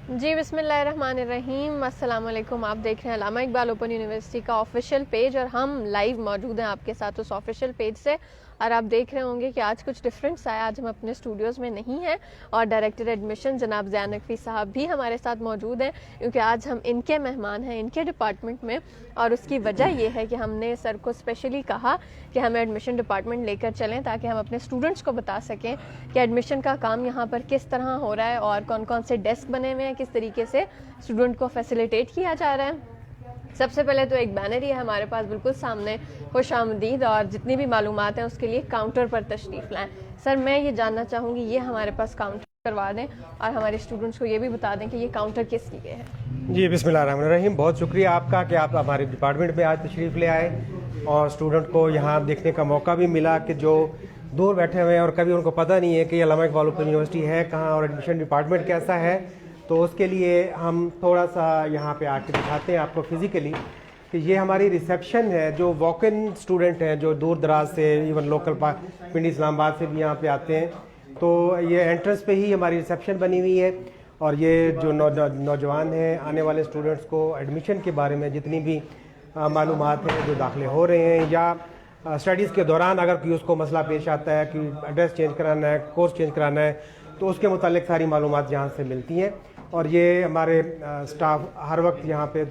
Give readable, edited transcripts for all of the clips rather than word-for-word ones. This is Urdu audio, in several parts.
جی بسم اللہ الرحمن الرحیم، السلام علیکم۔ آپ دیکھ رہے ہیں علامہ اقبال اوپن یونیورسٹی کا آفیشیل پیج، اور ہم لائیو موجود ہیں آپ کے ساتھ اس آفیشیل پیج سے۔ اور آپ دیکھ رہے ہوں گے کہ آج کچھ ڈفرینٹس آیا، آج ہم اپنے اسٹوڈیوز میں نہیں ہیں، اور ڈائریکٹر ایڈمیشن جناب زیان نقوی صاحب بھی ہمارے ساتھ موجود ہیں، کیونکہ آج ہم ان کے مہمان ہیں ان کے ڈپارٹمنٹ میں۔ اور اس کی وجہ یہ ہے کہ ہم نے سر کو اسپیشلی کہا کہ ہمیں ایڈمیشن ڈپارٹمنٹ لے کر چلیں، تاکہ ہم اپنے اسٹوڈنٹس کو بتا سکیں کہ ایڈمیشن کا کام یہاں پر کس طرح ہو رہا ہے، اور کون کون سے ڈیسک بنے ہوئے ہیں، کس طریقے سے اسٹوڈنٹ کو فیسیلیٹیٹ کیا جا رہا ہے۔ سب سے پہلے تو ایک بینر ہی ہے ہمارے پاس بالکل سامنے، خوش آمدید، اور جتنی بھی معلومات ہیں اس کے لیے کاؤنٹر پر تشریف لائیں۔ سر میں یہ جاننا چاہوں گی، یہ ہمارے پاس کاؤنٹر کروا دیں، اور ہمارے اسٹوڈنٹس کو یہ بھی بتا دیں کہ یہ کاؤنٹر کس لیے ہے۔ جی بسم اللہ الرحمن الرحیم، بہت شکریہ آپ کا کہ آپ ہمارے ڈپارٹمنٹ میں آج تشریف لے آئے، اور اسٹوڈنٹ کو یہاں دیکھنے کا موقع بھی ملا کہ جو دور بیٹھے ہوئے ہیں اور کبھی ان کو پتہ نہیں ہے کہ علامہ اقبال اوپن یونیورسٹی ہے کہاں اور ایڈمیشن ڈپارٹمنٹ کیسا ہے، تو اس کے لیے ہم تھوڑا سا یہاں پہ آ کے دکھاتے ہیں آپ کو فزیکلی کہ یہ ہماری ریسیپشن ہے۔ جو واک ان اسٹوڈنٹ ہیں جو دور دراز سے، ایون لوکل پنڈی اسلام آباد سے بھی یہاں پہ آتے ہیں، تو یہ انٹرنس پہ ہی ہماری ریسیپشن بنی ہوئی ہے، اور یہ جو نوجوان ہیں آنے والے اسٹوڈنٹس کو ایڈمیشن کے بارے میں جتنی بھی معلومات ہیں جو داخلے ہو رہے ہیں، یا اسٹڈیز کے دوران اگر کوئی اس کو مسئلہ پیش آتا ہے کہ ایڈریس چینج کرانا ہے، کورس چینج کرانا ہے، تو اس کے متعلق ساری معلومات یہاں سے ملتی ہیں۔ اور یہ ہمارے سٹاف ہر وقت یہاں پہ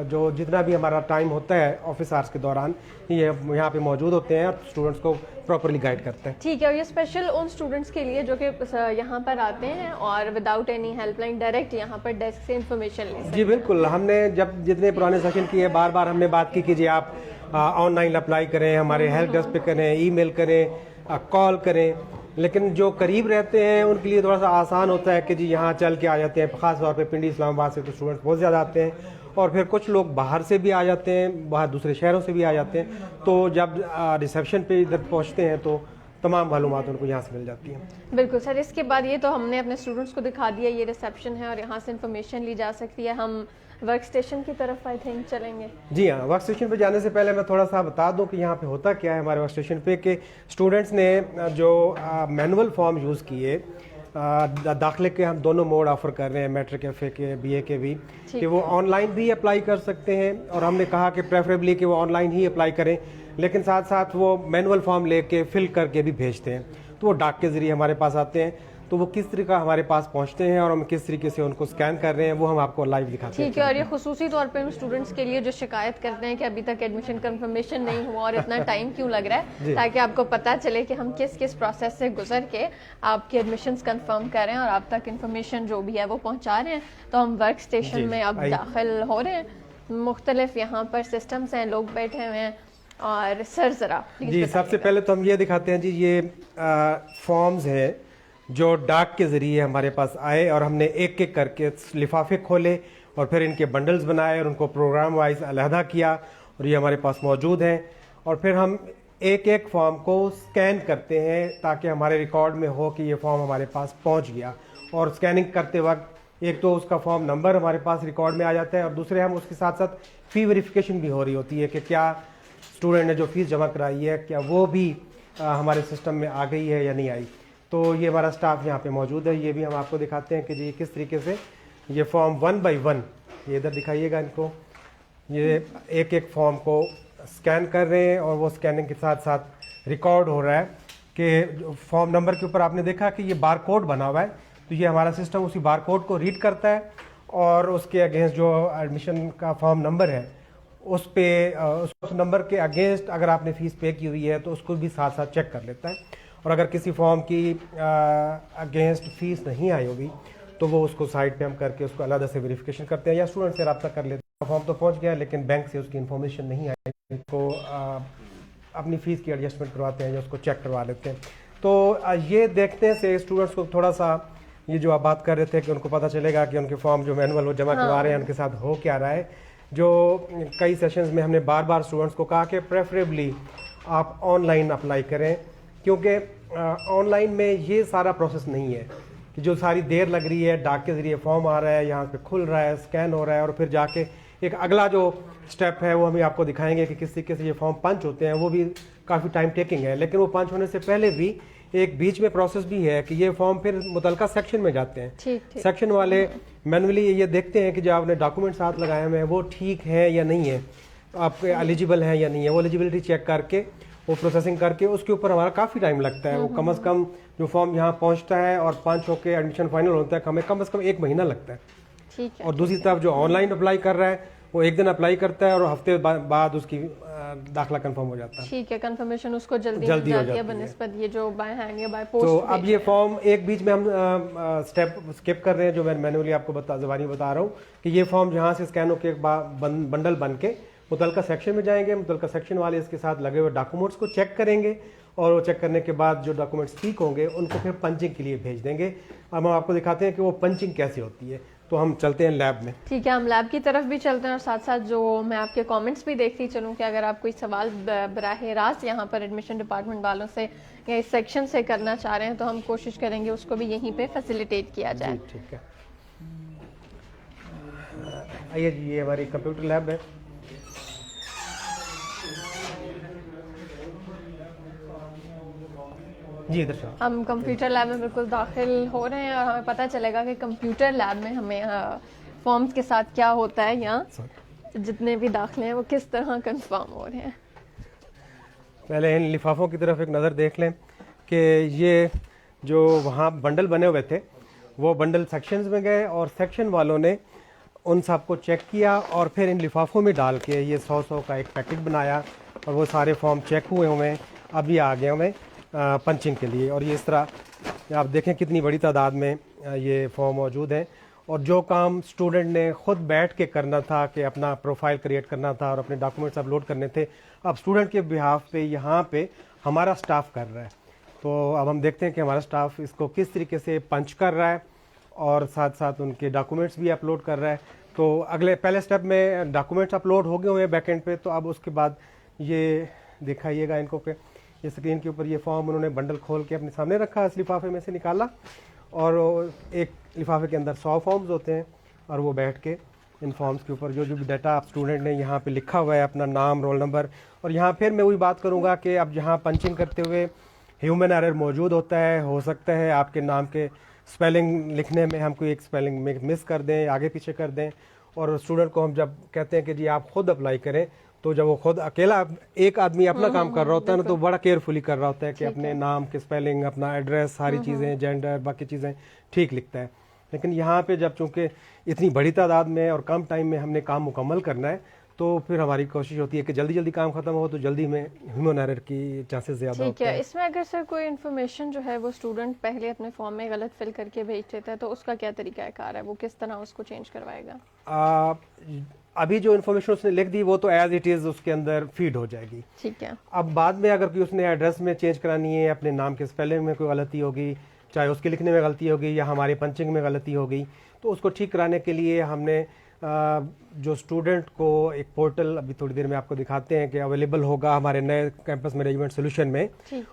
جو جتنا بھی ہمارا ٹائم ہوتا ہے آفس آورس کے دوران، یہ یہاں پہ موجود ہوتے ہیں اور اسٹوڈنٹس کو پراپرلی گائیڈ کرتے ہیں۔ ٹھیک ہے، اور یہ اسپیشل ان اسٹوڈنٹس کے لیے جو کہ یہاں پر آتے ہیں اور without any help line direct یہاں پر ڈیسک سے انفارمیشن لے سکتے ہیں۔ جی بالکل، ہم نے جب جتنے پرانے سیشن کیے بار بار ہم نے بات کی کہ جی آپ آن لائن اپلائی کریں، ہمارے ہیلپ ڈیسک پہ کریں، ای میل کریں، کال کریں، لیکن جو قریب رہتے ہیں ان کے لیے تھوڑا سا آسان ہوتا ہے کہ جی یہاں چل کے آ جاتے ہیں۔ خاص طور پہ پنڈی اسلام آباد سے تو اسٹوڈنٹس بہت زیادہ آتے ہیں، اور پھر کچھ لوگ باہر سے بھی آ جاتے ہیں، باہر دوسرے شہروں سے بھی آ جاتے ہیں، تو جب ریسیپشن پہ ادھر پہنچتے ہیں تو تمام معلومات ان کو یہاں سے مل جاتی ہیں۔ بالکل سر، اس کے بعد یہ تو ہم نے اپنے اسٹوڈنٹس کو دکھا دیا، یہ ریسیپشن ہے اور یہاں سے انفارمیشن لی جا سکتی ہے۔ ہم ورک اسٹیشن کی طرف آئی تھنک چلیں گے۔ جی ہاں، ورک اسٹیشن پہ جانے سے پہلے میں تھوڑا سا بتا دوں کہ یہاں پہ ہوتا کیا ہے ہمارے ورک اسٹیشن پہ، کہ اسٹوڈنٹس نے جو مینول فارم یوز کیے، داخلے کے ہم دونوں موڈ آفر کر رہے ہیں، میٹرک ایف اے کے، بی اے کے بھی، کہ وہ آن لائن بھی اپلائی کر سکتے ہیں، اور ہم نے کہا کہ پریفریبلی کہ وہ آن لائن ہی اپلائی کریں، لیکن ساتھ ساتھ وہ مینول فارم لے کے فل کر کے بھی بھیجتے ہیں، تو وہ ڈاک کے ذریعے ہمارے پاس آتے ہیں، تو وہ کس طریقہ ہمارے پاس پہنچتے ہیں اور ہم کس طریقے سے ان کو اسکین کر رہے ہیں وہ ہم آپ کو لائیو دکھاتے ہیں۔ ٹھیک ہے، اور یہ خصوصی طور پہ ان اسٹوڈنٹس کے لیے جو شکایت کرتے ہیں کہ ابھی تک ایڈمیشن کنفرمیشن نہیں ہوا اور اتنا ٹائم کیوں لگ رہا ہے، تاکہ آپ کو پتہ چلے کہ ہم کس کس پروسیس سے گزر کے آپ کی ایڈمیشنز کنفرم کر رہے ہیں اور آپ تک انفارمیشن جو بھی ہے وہ پہنچا رہے ہیں۔ تو ہم ورک اسٹیشن میں اب داخل ہو رہے ہیں، مختلف یہاں پر سسٹمز ہیں، لوگ بیٹھے ہوئے ہیں، اور سر ذرا جی سب سے پہلے تو ہم یہ دکھاتے ہیں جی یہ فارمز ہیں جو ڈاک کے ذریعے ہمارے پاس آئے، اور ہم نے ایک ایک کر کے لفافے کھولے اور پھر ان کے بنڈلز بنائے اور ان کو پروگرام وائز علیحدہ کیا، اور یہ ہمارے پاس موجود ہیں، اور پھر ہم ایک ایک فارم کو سکین کرتے ہیں تاکہ ہمارے ریکارڈ میں ہو کہ یہ فارم ہمارے پاس پہنچ گیا۔ اور سکیننگ کرتے وقت ایک تو اس کا فارم نمبر ہمارے پاس ریکارڈ میں آ جاتا ہے، اور دوسرے ہم اس کے ساتھ ساتھ فی ویریفیکیشن بھی ہو رہی ہوتی ہے کہ کیا اسٹوڈنٹ نے جو فیس جمع کرائی ہے کیا وہ بھی ہمارے سسٹم میں آ گئی ہے یا نہیں آئی۔ تو یہ ہمارا اسٹاف یہاں پہ موجود ہے، یہ بھی ہم آپ کو دکھاتے ہیں کہ جی کس طریقے سے یہ فارم 1 بائی 1، یہ ادھر دکھائیے گا ان کو، یہ ایک ایک فارم کو سکین کر رہے ہیں، اور وہ سکیننگ کے ساتھ ساتھ ریکارڈ ہو رہا ہے کہ فارم نمبر کے اوپر آپ نے دیکھا کہ یہ بار کوڈ بنا ہوا ہے، تو یہ ہمارا سسٹم اسی بار کوڈ کو ریڈ کرتا ہے، اور اس کے اگینسٹ جو ایڈمیشن کا فارم نمبر ہے اس پہ اس نمبر کے اگینسٹ اگر آپ نے فیس پے کی ہوئی ہے تو اس کو بھی ساتھ ساتھ چیک کر لیتا ہے، اور اگر کسی فارم کی اگینسٹ فیس نہیں آئی ہوگی تو وہ اس کو سائٹ پہ ہم کر کے اس کو علیحدہ سے ویریفیکیشن کرتے ہیں، یا اسٹوڈنٹ سے رابطہ کر لیتے ہیں، فارم تو پہنچ گیا لیکن بینک سے اس کی انفارمیشن نہیں آئی، تو اپنی فیس کی ایڈجسٹمنٹ کرواتے ہیں یا اس کو چیک کروا لیتے ہیں۔ تو یہ دیکھنے سے اسٹوڈنٹس کو تھوڑا سا یہ جو آپ بات کر رہے تھے کہ ان کو پتہ چلے گا کہ ان کے فارم جو مینول وہ جمع کروا رہے ہیں ان کے ساتھ ہو کیا رہا ہے۔ جو کئی سیشنز میں ہم نے بار بار اسٹوڈنٹس کو کہا کہ پریفریبلی آپ آن لائن اپلائی کریں، کیونکہ آن لائن میں یہ سارا پروسیس نہیں ہے کہ جو ساری دیر لگ رہی ہے، ڈاک کے ذریعے فارم آ رہا ہے، یہاں پہ کھل رہا ہے، اسکین ہو رہا ہے، اور پھر جا کے ایک اگلا جو سٹیپ ہے وہ ہم آپ کو دکھائیں گے کہ کس طریقے سے یہ فارم پنچ ہوتے ہیں، وہ بھی کافی ٹائم ٹیکنگ ہے، لیکن وہ پنچ ہونے سے پہلے بھی ایک بیچ میں پروسیس بھی ہے کہ یہ فارم پھر متعلقہ سیکشن میں جاتے ہیں. ٹھیک سیکشن والے مینولی یہ دیکھتے ہیں کہ جو آپ نے ڈاکومنٹ ساتھ لگائے ہوئے ہیں وہ ٹھیک ہیں یا نہیں ہے, آپ کے ایلیجیبل ہیں یا نہیں ہے. وہ ایلیجیبلٹی چیک کر کے وہ پروسیسنگ کر کے اس کے اوپر ہمارا کافی ٹائم لگتا ہے. وہ کم از کم جو فارم یہاں پہنچتا ہے اور 5 ہو کے ایڈمیشن فائنل ہوتا ہے, ہمیں کم از کم 1 مہینہ لگتا ہے. ٹھیک ہے. اور دوسری طرف جو آن لائن اپلائی کر رہا ہے وہ 1 دن اپلائی کرتا ہے اور ہفتے بعد اس کی داخلہ کنفرم ہو جاتا ہے. ٹھیک ہے, کنفرمیشن اس کو جلدی ہو جاتی ہے بنسبت یہ جو بائی ہینڈ یا بائی پوسٹ. تو اب یہ فارم ایک بیچ میں ہم اسٹیپ اسکپ کر رہے ہیں جو میں مینولی آپ کو زبانی بتا رہا ہوں کہ یہ فارم جہاں سے اسکین ہو کے بنڈل بن کے متعلقہ سیکشن میں جائیں گے. متعلقہ سیکشن والے اس کے ساتھ لگے ہوئے ڈاکومنٹس کو چیک کریں گے اور وہ چیک کرنے کے بعد جو ڈاکومنٹس ٹھیک ہوں گے ان کو پھر پنچنگ کے لیے بھیج دیں گے. اب ہم آپ کو دکھاتے ہیں کہ وہ پنچنگ کیسے ہوتی ہے. تو ہم چلتے ہیں لیب میں. ٹھیک ہے, ہم لیب کی طرف بھی چلتے ہیں اور ساتھ ساتھ جو میں آپ کے کامنٹس بھی دیکھتی چلوں کہ اگر آپ کوئی سوال براہ راست یہاں پر ایڈمیشن ڈپارٹمنٹ والوں سے یا اس سیکشن سے کرنا چاہ رہے ہیں تو ہم کوشش کریں گے اس کو بھی یہیں پہ فیسیلیٹیٹ کیا جائے. ٹھیک ہے, آئیے جی, یہ ہماری کمپیوٹر لیب ہے. جی ادھر ہم کمپیوٹر لیب میں بالکل داخل ہو رہے ہیں اور ہمیں پتہ چلے گا کہ کمپیوٹر لیب میں ہمیں فارمز کے ساتھ کیا ہوتا ہے, یہاں جتنے بھی داخلے ہیں وہ کس طرح کنفرم ہو رہے ہیں. پہلے ان لفافوں کی طرف ایک نظر دیکھ لیں کہ یہ جو وہاں بنڈل بنے ہوئے تھے وہ بنڈل سیکشنز میں گئے اور سیکشن والوں نے ان سب کو چیک کیا اور پھر ان لفافوں میں ڈال کے یہ 100 کا ایک پیکٹ بنایا اور وہ سارے فارم چیک ہوئے ہوئے ہیں. اب یہ آ گئے ہوئے پنچنگ کے لیے. اور یہ اس طرح آپ دیکھیں کتنی بڑی تعداد میں یہ فارم موجود ہیں. اور جو کام اسٹوڈنٹ نے خود بیٹھ کے کرنا تھا کہ اپنا پروفائل کریٹ کرنا تھا اور اپنے ڈاکومنٹس اپلوڈ کرنے تھے, اب اسٹوڈنٹ کے بہاف پہ یہاں پہ ہمارا اسٹاف کر رہا ہے. تو اب ہم دیکھتے ہیں کہ ہمارا اسٹاف اس کو کس طریقے سے پنچ کر رہا ہے اور ساتھ ساتھ ان کے ڈاکومنٹس بھی اپلوڈ کر رہا ہے. تو پہلے اسٹیپ میں ڈاکومنٹس اپلوڈ ہو گئے ہوئے ہیں بیک اینڈ پہ. تو اب اس کے بعد یہ دکھائیے گا ان کو کہ یہ اسکرین کے اوپر یہ فارم انہوں نے بنڈل کھول کے اپنے سامنے رکھا, اس لفافے میں سے نکالا اور ایک لفافے کے اندر 100 فارمز ہوتے ہیں اور وہ بیٹھ کے ان فارمز کے اوپر جو بھی ڈیٹا آپ اسٹوڈنٹ نے یہاں پہ لکھا ہوا ہے, اپنا نام, رول نمبر. اور یہاں پھر میں وہی بات کروں گا کہ اب یہاں پنچنگ کرتے ہوئے ہیومن ایرر موجود ہوتا ہے. ہو سکتا ہے آپ کے نام کے اسپیلنگ لکھنے میں ہم کوئی ایک اسپیلنگ مس کر دیں, آگے پیچھے کر دیں. اور اسٹوڈنٹ کو ہم جب کہتے ہیں کہ جی آپ خود اپلائی کریں تو جب وہ خود اکیلا ایک آدمی اپنا کام کر رہا ہوتا ہے نا تو بڑا کیئرفلی کر رہا ہوتا ہے کہ اپنے نام کے اسپیلنگ, اپنا ایڈریس, ساری چیزیں, جینڈر, باقی چیزیں ٹھیک لکھتا ہے. لیکن یہاں پہ جب چونکہ اتنی بڑی تعداد میں اور کم ٹائم میں ہم نے کام مکمل کرنا ہے تو پھر ہماری کوشش ہوتی ہے کہ جلدی جلدی کام ختم ہو تو جلدی میں ہیومن ایرر کی چانسز زیادہ ہوتے ہیں. اس میں اگر سر کوئی انفارمیشن جو ہے وہ اسٹوڈنٹ پہلے اپنے فارم میں غلط فل کر کے بھیج دیتا ہے تو اس کا کیا طریقہ کار ہے, وہ کس طرح اس کو چینج کروائے گا؟ ابھی جو انفارمیشن اس نے لکھ دی وہ تو ایز اٹ از اس کے اندر فیڈ ہو جائے گی. ٹھیک ہے. اب بعد میں اگر کوئی اس نے ایڈریس میں چینج کرانی ہے, اپنے نام کے اسپیلنگ میں کوئی غلطی ہوگی, چاہے اس کے لکھنے میں غلطی ہوگی یا ہماری پنچنگ میں غلطی ہوگی, تو اس کو ٹھیک کرانے کے لیے ہم نے جو اسٹوڈنٹ کو ایک پورٹل ابھی تھوڑی دیر میں آپ کو دکھاتے ہیں کہ اویلیبل ہوگا ہمارے نئے کیمپس مینجمنٹ سولوشن میں,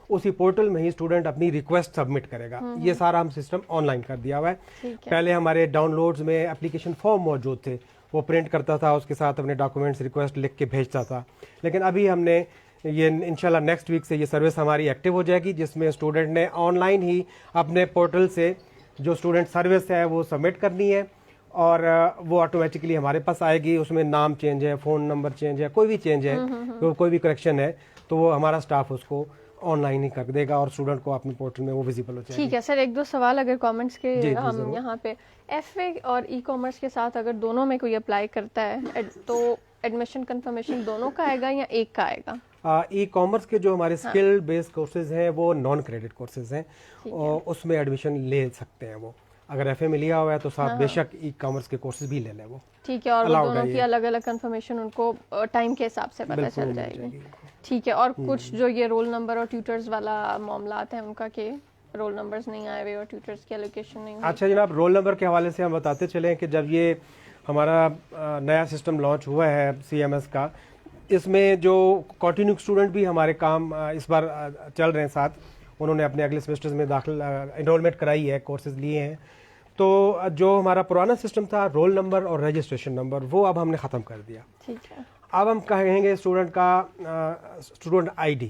اسی پورٹل میں ہی اسٹوڈنٹ اپنی ریکویسٹ سبمٹ کرے گا. یہ سارا ہم سسٹم آن لائن کر دیا ہوا ہے. پہلے ہمارے ڈاؤن لوڈز میں اپلیکیشن فارم موجود تھے, وہ پرنٹ کرتا تھا, اس کے ساتھ اپنے ڈاکومنٹس ریکویسٹ لکھ کے بھیجتا تھا. لیکن ابھی ہم نے یہ انشاءاللہ نیکسٹ ویک سے یہ سروس ہماری ایکٹیو ہو جائے گی جس میں اسٹوڈنٹ نے آن لائن ہی اپنے پورٹل سے جو اسٹوڈنٹ سروس ہے وہ سبمٹ کرنی ہے اور وہ آٹومیٹکلی ہمارے پاس آئے گی. اس میں نام چینج ہے, فون نمبر چینج ہے, کوئی بھی چینج ہے, کوئی بھی کریکشن ہے تو وہ ہمارا اسٹاف اس کو آن لائن ہی کر دے گا اور اسٹوڈنٹ کو اپنے پورٹل میں وہ ویزیبل ہو جائے گی. ٹھیک ہے سر, 1-2 سوال اگر کامنٹس کے ہم یہاں پہ ایف اے اور ای کامرس کے ساتھ اگر دونوں میں کوئی اپلائی کرتا ہے تو ایڈمیشن کنفرمیشن دونوں کا آئے گا یا ایک کا آئے گا؟ ای کامرس کے جو ہمارے اسکل بیسڈ کورسز ہیں وہ نان کریڈٹ کورسز ہیں اور اس میں ایڈمیشن لے سکتے ہیں. وہ اگر ایف اے میں لیا ہوا ہے تو ساتھ بے شک ای کامرس کے کورسز بھی لے لیں وہ. ٹھیک ہے. اور دونوں کی الگ الگ کنفرمیشن ان کو ٹائم کے حساب سے پتہ چل جائے گی. ٹھیک ہے. اور کچھ جو یہ رول نمبر اور ٹیوٹرز والا معاملات ہیں ان کا کہ رول نمبرز نہیں آئے ہوئے اور ٹیوٹرز کی الوکیشن نہیں ہوئی. اچھا جناب, رول نمبر کے حوالے سے ہم بتاتے چلیں کہ جب یہ ہمارا نیا سسٹم لانچ ہوا ہے سی ایم ایس کا, اس میں جو کنٹینیو اسٹوڈنٹ بھی ہمارے کام اس بار چل رہے ہیں ساتھ, انہوں نے اپنے اگلے سیمسٹرز میں داخل انرولمنٹ کرائی ہے, کورسز لیے ہیں. تو جو ہمارا پرانا سسٹم تھا رول نمبر اور رجسٹریشن نمبر وہ اب ہم نے ختم کر دیا. ٹھیک ہے. اب ہم کہیں گے اسٹوڈنٹ کا اسٹوڈنٹ آئی ڈی.